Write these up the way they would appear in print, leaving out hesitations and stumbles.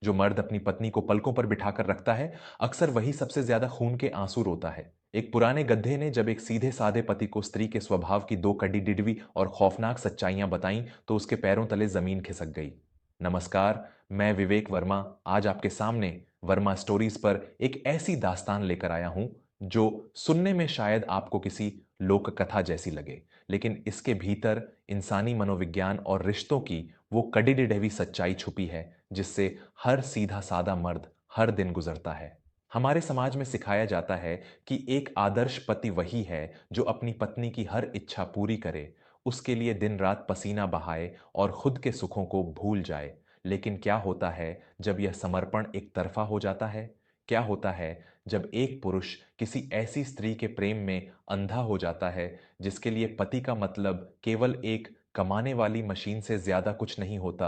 जो मर्द अपनी पत्नी को पलकों पर बिठाकर रखता है, अक्सर वही सबसे ज्यादा खून के आंसू रोता है। एक पुराने गद्य ने जब एक सीधे साधे पति को स्त्री के स्वभाव की दो कड़ी डिडवी और खौफनाक सच्चाइयां बताईं, तो उसके पैरों तले जमीन खिसक गई। नमस्कार, मैं विवेक वर्मा आज आपके सामने वर्मा स्टोरीज पर एक ऐसी दास्तान लेकर आया हूं जो सुनने में शायद आपको किसी लोक कथा जैसी लगे, लेकिन इसके भीतर इंसानी मनोविज्ञान और रिश्तों की वो कड़ी डिडवी सच्चाई छुपी है जिससे हर सीधा साधा मर्द हर दिन गुजरता है। हमारे समाज में सिखाया जाता है कि एक आदर्श पति वही है जो अपनी पत्नी की हर इच्छा पूरी करे, उसके लिए दिन रात पसीना बहाए और खुद के सुखों को भूल जाए। लेकिन क्या होता है जब यह समर्पण एक तरफा हो जाता है? क्या होता है जब एक पुरुष किसी ऐसी स्त्री के प्रेम में अंधा हो जाता है जिसके लिए पति का मतलब केवल एक कमाने वाली मशीन से ज्यादा कुछ नहीं होता?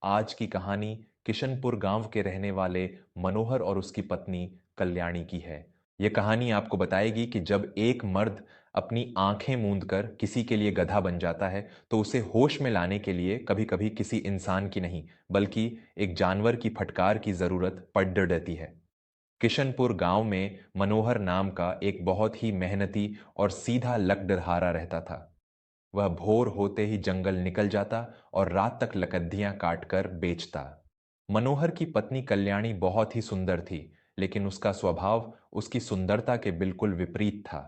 आज की कहानी किशनपुर गांव के रहने वाले मनोहर और उसकी पत्नी कल्याणी की है। यह कहानी आपको बताएगी कि जब एक मर्द अपनी आंखें मूंद कर किसी के लिए गधा बन जाता है, तो उसे होश में लाने के लिए कभी कभी किसी इंसान की नहीं, बल्कि एक जानवर की फटकार की जरूरत पड़ रहती है। किशनपुर गांव में मनोहर नाम का एक बहुत ही मेहनती और सीधा लकड़हारा रहता था। वह भोर होते ही जंगल निकल जाता और रात तक लकद्दियां काटकर बेचता। मनोहर की पत्नी कल्याणी बहुत ही सुंदर थी, लेकिन उसका स्वभाव उसकी सुंदरता के बिल्कुल विपरीत था।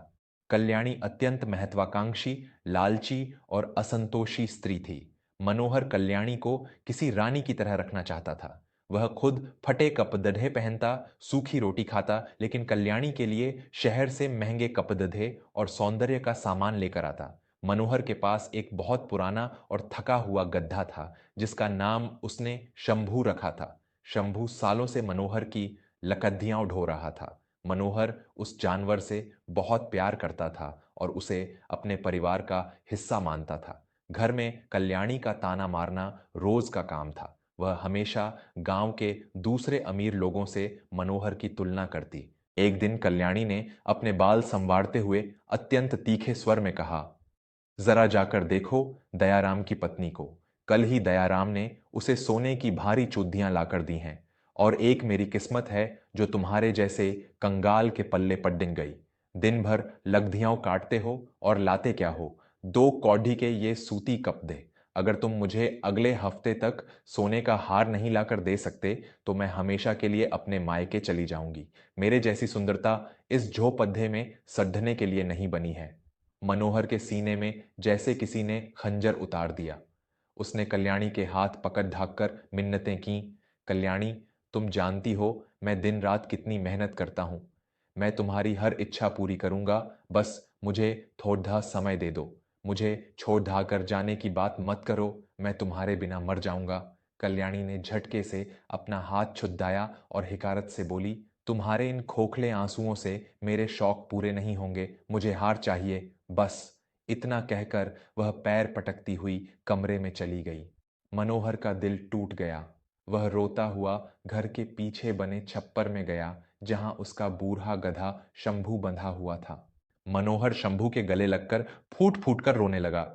कल्याणी अत्यंत महत्वाकांक्षी, लालची और असंतोषी स्त्री थी। मनोहर कल्याणी को किसी रानी की तरह रखना चाहता था। वह खुद फटे कपदढ़े पहनता, सूखी रोटी खाता, लेकिन कल्याणी के लिए शहर से महंगे कपदढ़े और सौंदर्य का सामान लेकर आता। मनोहर के पास एक बहुत पुराना और थका हुआ गधा था जिसका नाम उसने शंभू रखा था। शंभू सालों से मनोहर की लकद्दियां ढो रहा था। मनोहर उस जानवर से बहुत प्यार करता था और उसे अपने परिवार का हिस्सा मानता था। घर में कल्याणी का ताना मारना रोज का काम था। वह हमेशा गांव के दूसरे अमीर लोगों से मनोहर की तुलना करती। एक दिन कल्याणी ने अपने बाल संवारते हुए अत्यंत तीखे स्वर में कहा, जरा जाकर देखो दयाराम की पत्नी को। कल ही दयाराम ने उसे सोने की भारी चूड़ियां लाकर दी हैं, और एक मेरी किस्मत है जो तुम्हारे जैसे कंगाल के पल्ले पड़ दिन गई। दिन भर लग्धियां काटते हो और लाते क्या हो? दो कौडी के ये सूती कप दे। अगर तुम मुझे अगले हफ्ते तक सोने का हार नहीं लाकर दे सकते, तो मैं हमेशा के लिए अपने मायके चली जाऊंगी। मेरे जैसी सुंदरता इस झोपड्डे में सढ़ने के लिए नहीं बनी है। मनोहर के सीने में जैसे किसी ने खंजर उतार दिया। उसने कल्याणी के हाथ पकड़ ढाककर मिन्नतें की। कल्याणी, तुम जानती हो मैं दिन रात कितनी मेहनत करता हूं। मैं तुम्हारी हर इच्छा पूरी करूंगा, बस मुझे थोड़ा समय दे दो। मुझे छोड़ ढा कर जाने की बात मत करो, मैं तुम्हारे बिना मर जाऊंगा। कल्याणी ने झटके से अपना हाथ छुड़ाया और हिकारत से बोली, तुम्हारे इन खोखले आंसुओं से मेरे शौक पूरे नहीं होंगे। मुझे हार चाहिए, बस। इतना कहकर वह पैर पटकती हुई कमरे में चली गई। मनोहर का दिल टूट गया। वह रोता हुआ घर के पीछे बने छप्पर में गया जहां उसका बूढ़ा गधा शंभू बंधा हुआ था। मनोहर शंभू के गले लगकर फूट फूट कर रोने लगा।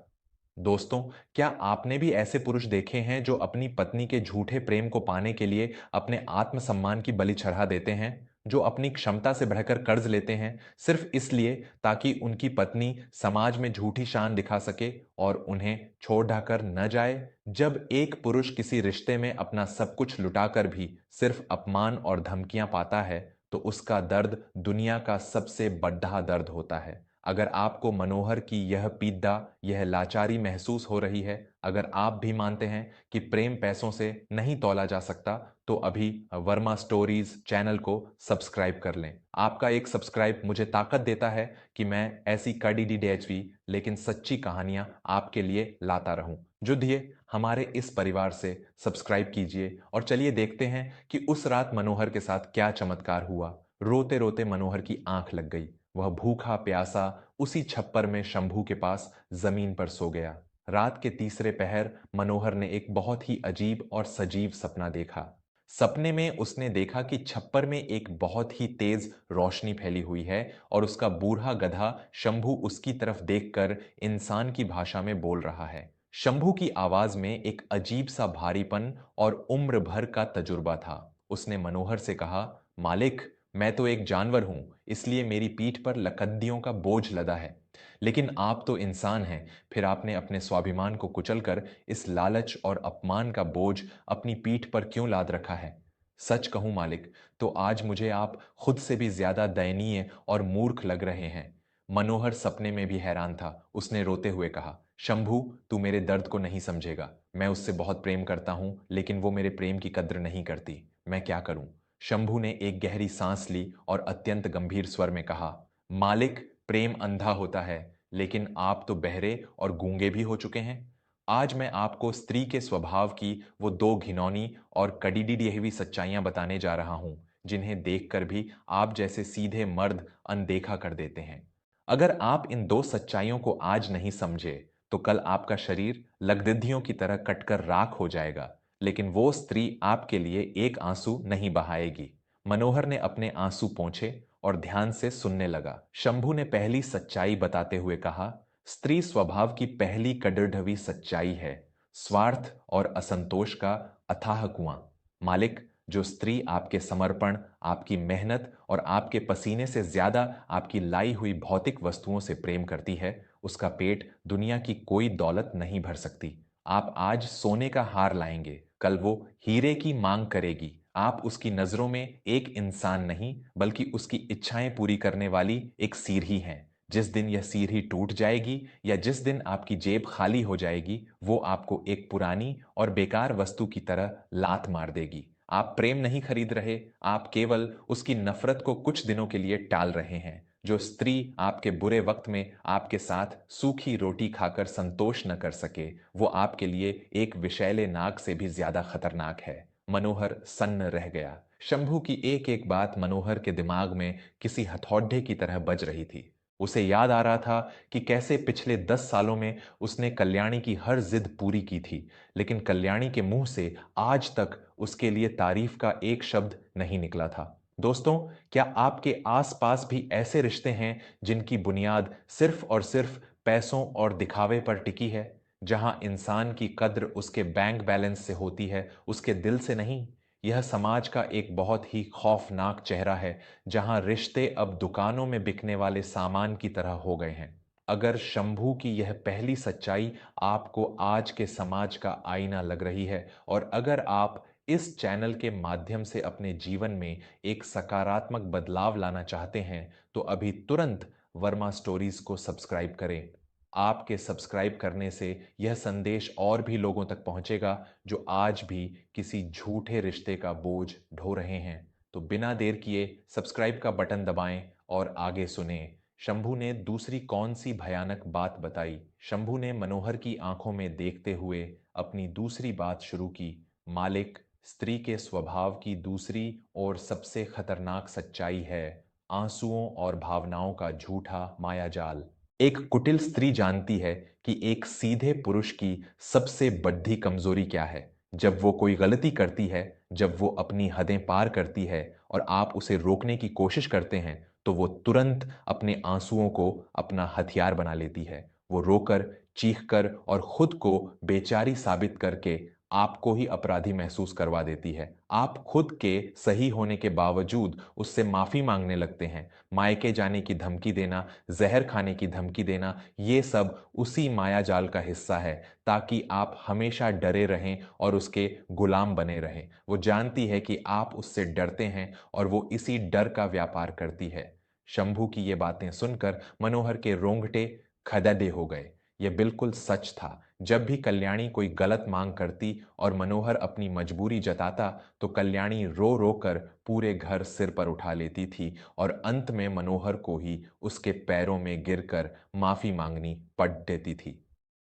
दोस्तों, क्या आपने भी ऐसे पुरुष देखे हैं जो अपनी पत्नी के झूठे प्रेम को पाने के लिए अपने आत्मसम्मान की बलि चढ़ा देते हैं, जो अपनी क्षमता से बढ़कर कर्ज लेते हैं सिर्फ इसलिए ताकि उनकी पत्नी समाज में झूठी शान दिखा सके और उन्हें छोड़ ढाकर न जाए? जब एक पुरुष किसी रिश्ते में अपना सब कुछ लुटाकर भी सिर्फ अपमान और धमकियां पाता है, तो उसका दर्द दुनिया का सबसे बड़ा दर्द होता है। अगर आपको मनोहर की यह पीड़ा, यह लाचारी महसूस हो रही है, अगर आप भी मानते हैं कि प्रेम पैसों से नहीं तौला जा सकता, तो अभी वर्मा स्टोरीज चैनल को सब्सक्राइब कर लें। आपका एक सब्सक्राइब मुझे ताकत देता है कि मैं ऐसी कड़ी डीडीएचवी लेकिन सच्ची कहानियां आपके लिए लाता रहूं। जुड़िए हमारे इस परिवार से, सब्सक्राइब कीजिए और चलिए देखते हैं कि उस रात मनोहर के साथ क्या चमत्कार हुआ। रोते रोते मनोहर की आंख लग गई। वह भूखा प्यासा उसी छप्पर में शंभू के पास जमीन पर सो गया। रात के तीसरे पहर मनोहर ने एक बहुत ही अजीब और सजीव सपना देखा। सपने में उसने देखा कि छप्पर में एक बहुत ही तेज रोशनी फैली हुई है और उसका बूढ़ा गधा शंभू उसकी तरफ देखकर इंसान की भाषा में बोल रहा है। शंभू की आवाज में एक अजीब सा भारीपन और उम्र भर का तजुर्बा था। उसने मनोहर से कहा, मालिक, मैं तो एक जानवर हूं, इसलिए मेरी पीठ पर लकद्दियों का बोझ लदा है। लेकिन आप तो इंसान हैं, फिर आपने अपने स्वाभिमान को कुचलकर इस लालच और अपमान का बोझ अपनी पीठ पर क्यों लाद रखा है? सच कहूं मालिक, तो आज मुझे आप खुद से भी ज्यादा दयनीय और मूर्ख लग रहे हैं। मनोहर सपने में भी हैरान था। उसने रोते हुए कहा, शंभू, तू मेरे दर्द को नहीं समझेगा। मैं उससे बहुत प्रेम करता हूं, लेकिन वो मेरे प्रेम की कद्र नहीं करती। मैं क्या करूं? शंभू ने एक गहरी सांस ली और अत्यंत गंभीर स्वर में कहा, मालिक, प्रेम अंधा होता है, लेकिन आप तो बहरे और गूंगे भी हो चुके हैं। आज मैं आपको स्त्री के स्वभाव की वो दो घिनौनी और कड़ीडी हुई सच्चाइयां बताने जा रहा हूं, जिन्हें देखकर भी आप जैसे सीधे मर्द अनदेखा कर देते हैं। अगर आप इन दो सच्चाइयों को आज नहीं समझे, तो कल आपका शरीर लगदिद्धियों की तरह कटकर राख हो जाएगा, लेकिन वो स्त्री आपके लिए एक आंसू नहीं बहाएगी। मनोहर ने अपने आंसू पोंछे और ध्यान से सुनने लगा। शंभू ने पहली सच्चाई बताते हुए कहा, स्त्री स्वभाव की पहली कड़रढवी सच्चाई है स्वार्थ और असंतोष का अथाह कुआं। मालिक, जो स्त्री आपके समर्पण, आपकी मेहनत और आपके पसीने से ज्यादा आपकी लाई हुई भौतिक वस्तुओं से प्रेम करती है, उसका पेट दुनिया की कोई दौलत नहीं भर सकती। आप आज सोने का हार लाएंगे, कल वो हीरे की मांग करेगी। आप उसकी नजरों में एक इंसान नहीं, बल्कि उसकी इच्छाएं पूरी करने वाली एक सीढ़ी हैं। जिस दिन यह सीढ़ी टूट जाएगी या जिस दिन आपकी जेब खाली हो जाएगी, वो आपको एक पुरानी और बेकार वस्तु की तरह लात मार देगी। आप प्रेम नहीं खरीद रहे, आप केवल उसकी नफरत को कुछ दिनों के लिए टाल रहे हैं। जो स्त्री आपके बुरे वक्त में आपके साथ सूखी रोटी खाकर संतोष न कर सके, वो आपके लिए एक विषैले नाग से भी ज्यादा खतरनाक है। मनोहर सन्न रह गया। शंभू की एक एक बात मनोहर के दिमाग में किसी हथौड़े की तरह बज रही थी। उसे याद आ रहा था कि कैसे पिछले 10 सालों में उसने कल्याणी की हर जिद पूरी की थी, लेकिन कल्याणी के मुंह से आज तक उसके लिए तारीफ का एक शब्द नहीं निकला था। दोस्तों, क्या आपके आसपास भी ऐसे रिश्ते हैं जिनकी बुनियाद सिर्फ और सिर्फ पैसों और दिखावे पर टिकी है, जहां इंसान की कद्र उसके बैंक बैलेंस से होती है, उसके दिल से नहीं? यह समाज का एक बहुत ही खौफनाक चेहरा है, जहां रिश्ते अब दुकानों में बिकने वाले सामान की तरह हो गए हैं। अगर शंभू की यह पहली सच्चाई आपको आज के समाज का आईना लग रही है, और अगर आप इस चैनल के माध्यम से अपने जीवन में एक सकारात्मक बदलाव लाना चाहते हैं, तो अभी तुरंत वर्मा स्टोरीज को सब्सक्राइब करें। आपके सब्सक्राइब करने से यह संदेश और भी लोगों तक पहुंचेगा, जो आज भी किसी झूठे रिश्ते का बोझ ढो रहे हैं। तो बिना देर किए सब्सक्राइब का बटन दबाएं और आगे सुने। शंभू ने दूसरी कौन सी भयानक बात बताई? शंभू ने मनोहर की आंखों में देखते हुए अपनी दूसरी बात शुरू की। मालिक, स्त्री के स्वभाव की दूसरी और सबसे खतरनाक सच्चाई है आंसुओं और भावनाओं का झूठा मायाजाल। एक कुटिल स्त्री जानती है कि एक सीधे पुरुष की सबसे बड़ी कमजोरी क्या है। जब वो कोई गलती करती है, जब वो अपनी हदें पार करती है और आप उसे रोकने की कोशिश करते हैं, तो वो तुरंत अपने आंसुओं को अपना हथियार बना लेती है। वो रोकर, चीखकर और खुद को बेचारी साबित करके आपको ही अपराधी महसूस करवा देती है। आप खुद के सही होने के बावजूद उससे माफी मांगने लगते हैं। मायके जाने की धमकी देना, जहर खाने की धमकी देना, ये सब उसी मायाजाल का हिस्सा है, ताकि आप हमेशा डरे रहें और उसके गुलाम बने रहें। वो जानती है कि आप उससे डरते हैं और वो इसी डर का व्यापार करती है। शंभू की ये बातें सुनकर मनोहर के रोंगटे खड़े हो गए। ये बिल्कुल सच था। जब भी कल्याणी कोई गलत मांग करती और मनोहर अपनी मजबूरी जताता, तो कल्याणी रो रो कर पूरे घर सिर पर उठा लेती थी और अंत में मनोहर को ही उसके पैरों में गिरकर माफी मांगनी पड़ देती थी।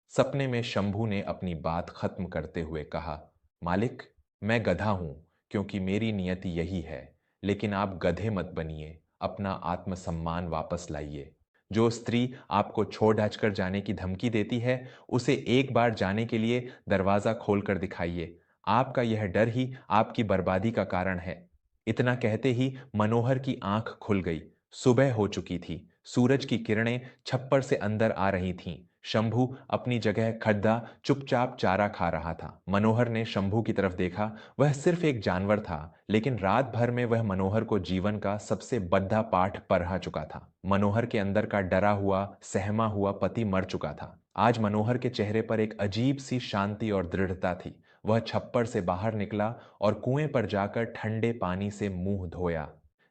सपने में शंभू ने अपनी बात खत्म करते हुए कहा, मालिक, मैं गधा हूं, क्योंकि मेरी नियति यही है। लेकिन आप गधे मत बनिए, अपना आत्मसम्मान वापस लाइए। जो स्त्री आपको छोड़ ढाच कर जाने की धमकी देती है, उसे एक बार जाने के लिए दरवाजा खोलकर दिखाइए। आपका यह डर ही आपकी बर्बादी का कारण है। इतना कहते ही मनोहर की आंख खुल गई। सुबह हो चुकी थी। सूरज की किरणें छप्पर से अंदर आ रही थीं। शंभू अपनी जगह खड्डा चुपचाप चारा खा रहा था। मनोहर ने शंभू की तरफ देखा। वह सिर्फ एक जानवर था, लेकिन रात भर में वह मनोहर को जीवन का सबसे बड़ा पाठ पढ़ा चुका था। मनोहर के अंदर का डरा हुआ, सहमा हुआ पति मर चुका था। आज मनोहर के चेहरे पर एक अजीब सी शांति और दृढ़ता थी। वह छप्पर से बाहर निकला और कुएं पर जाकर ठंडे पानी से मुंह धोया।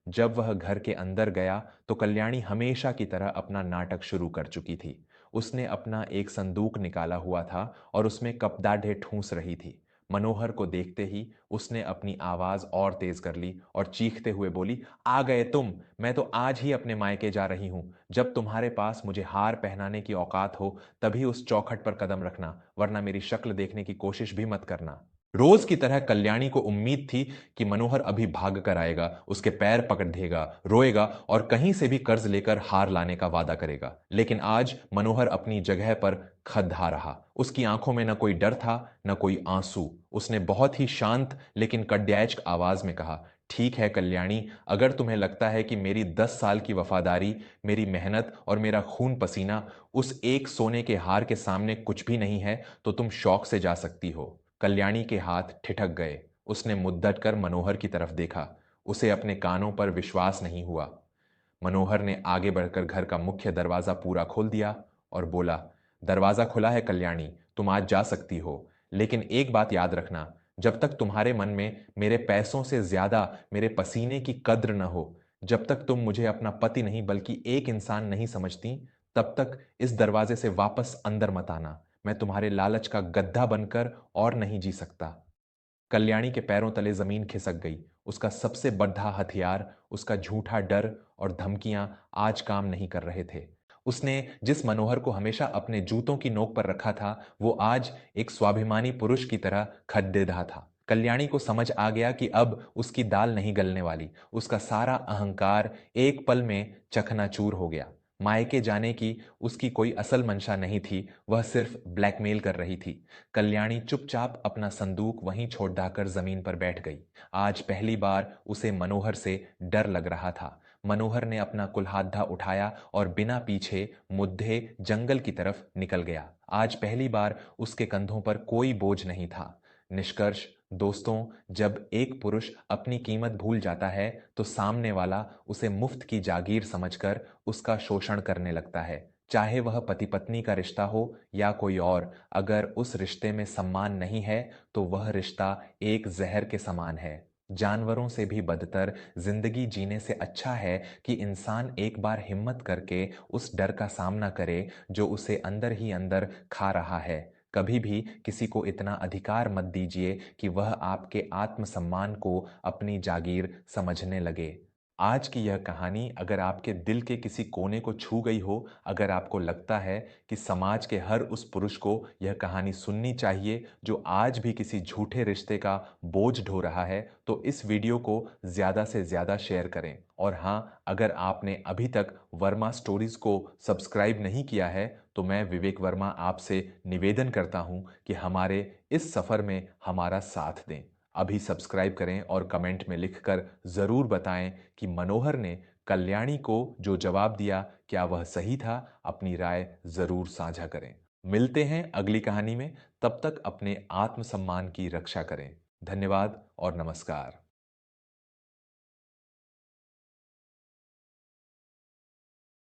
जब वह घर के अंदर गया तो कल्याणी हमेशा की तरह अपना नाटक शुरू कर चुकी थी। उसने अपना एक संदूक निकाला हुआ था और उसमें कपदाढ़े ठूंस रही थी। मनोहर को देखते ही उसने अपनी आवाज और तेज कर ली और चीखते हुए बोली, आ गए तुम। मैं तो आज ही अपने मायके जा रही हूं। जब तुम्हारे पास मुझे हार पहनाने की औकात हो तभी उस चौखट पर कदम रखना, वरना मेरी शक्ल देखने की कोशिश भी मत करना। रोज की तरह कल्याणी को उम्मीद थी कि मनोहर अभी भाग कर आएगा, उसके पैर पकड़ देगा, रोएगा और कहीं से भी कर्ज लेकर हार लाने का वादा करेगा। लेकिन आज मनोहर अपनी जगह पर खड़ा रहा। उसकी आंखों में न कोई डर था, न कोई आंसू। उसने बहुत ही शांत लेकिन कड्याच आवाज में कहा, ठीक है कल्याणी, अगर तुम्हें लगता है कि मेरी 10 साल की वफादारी, मेरी मेहनत और मेरा खून पसीना उस एक सोने के हार के सामने कुछ भी नहीं है, तो तुम शौक से जा सकती हो। कल्याणी के हाथ ठिठक गए। उसने मुद्दत कर मनोहर की तरफ देखा। उसे अपने कानों पर विश्वास नहीं हुआ। मनोहर ने आगे बढ़कर घर का मुख्य दरवाजा पूरा खोल दिया और बोला, दरवाजा खुला है कल्याणी, तुम आज जा सकती हो। लेकिन एक बात याद रखना, जब तक तुम्हारे मन में मेरे पैसों से ज्यादा मेरे पसीने की कद्र न हो, जब तक तुम मुझे अपना पति नहीं बल्कि एक इंसान नहीं समझती, तब तक इस दरवाजे से वापस अंदर मत आना। मैं तुम्हारे लालच का गद्दा बनकर और नहीं जी सकता। कल्याणी के पैरों तले जमीन खिसक गई। उसका सबसे बड़ा हथियार, उसका झूठा डर और धमकियां आज काम नहीं कर रहे थे। उसने जिस मनोहर को हमेशा अपने जूतों की नोक पर रखा था, वो आज एक स्वाभिमानी पुरुष की तरह खद्देदा था। कल्याणी को समझ आ गया कि अब उसकी दाल नहीं गलने वाली। उसका सारा अहंकार एक पल में चकनाचूर हो गया। मायके जाने की उसकी कोई असल मंशा नहीं थी, वह सिर्फ ब्लैकमेल कर रही थी। कल्याणी चुपचाप अपना संदूक वहीं छोड़ डाकर जमीन पर बैठ गई। आज पहली बार उसे मनोहर से डर लग रहा था। मनोहर ने अपना कुल्हाड़ा उठाया और बिना पीछे मुद्दे जंगल की तरफ निकल गया। आज पहली बार उसके कंधों पर कोई बोझ नहीं था। निष्कर्ष दोस्तों, जब एक पुरुष अपनी कीमत भूल जाता है तो सामने वाला उसे मुफ्त की जागीर समझकर उसका शोषण करने लगता है। चाहे वह पति पत्नी का रिश्ता हो या कोई और, अगर उस रिश्ते में सम्मान नहीं है तो वह रिश्ता एक जहर के समान है। जानवरों से भी बदतर जिंदगी जीने से अच्छा है कि इंसान एक बार हिम्मत करके उस डर का सामना करे जो उसे अंदर ही अंदर खा रहा है। कभी भी किसी को इतना अधिकार मत दीजिए कि वह आपके आत्मसम्मान को अपनी जागीर समझने लगे। आज की यह कहानी अगर आपके दिल के किसी कोने को छू गई हो, अगर आपको लगता है कि समाज के हर उस पुरुष को यह कहानी सुननी चाहिए जो आज भी किसी झूठे रिश्ते का बोझ ढो रहा है, तो इस वीडियो को ज़्यादा से ज़्यादा शेयर करें। और हाँ, अगर आपने अभी तक वर्मा स्टोरीज़ को सब्सक्राइब नहीं किया है, तो मैं विवेक वर्मा आपसे निवेदन करता हूँ कि हमारे इस सफ़र में हमारा साथ दें। अभी सब्सक्राइब करें और कमेंट में लिखकर ज़रूर बताएं कि मनोहर ने कल्याणी को जो जवाब दिया, क्या वह सही था? अपनी राय ज़रूर साझा करें। मिलते हैं अगली कहानी में, तब तक अपने आत्मसम्मान की रक्षा करें। धन्यवाद और नमस्कार।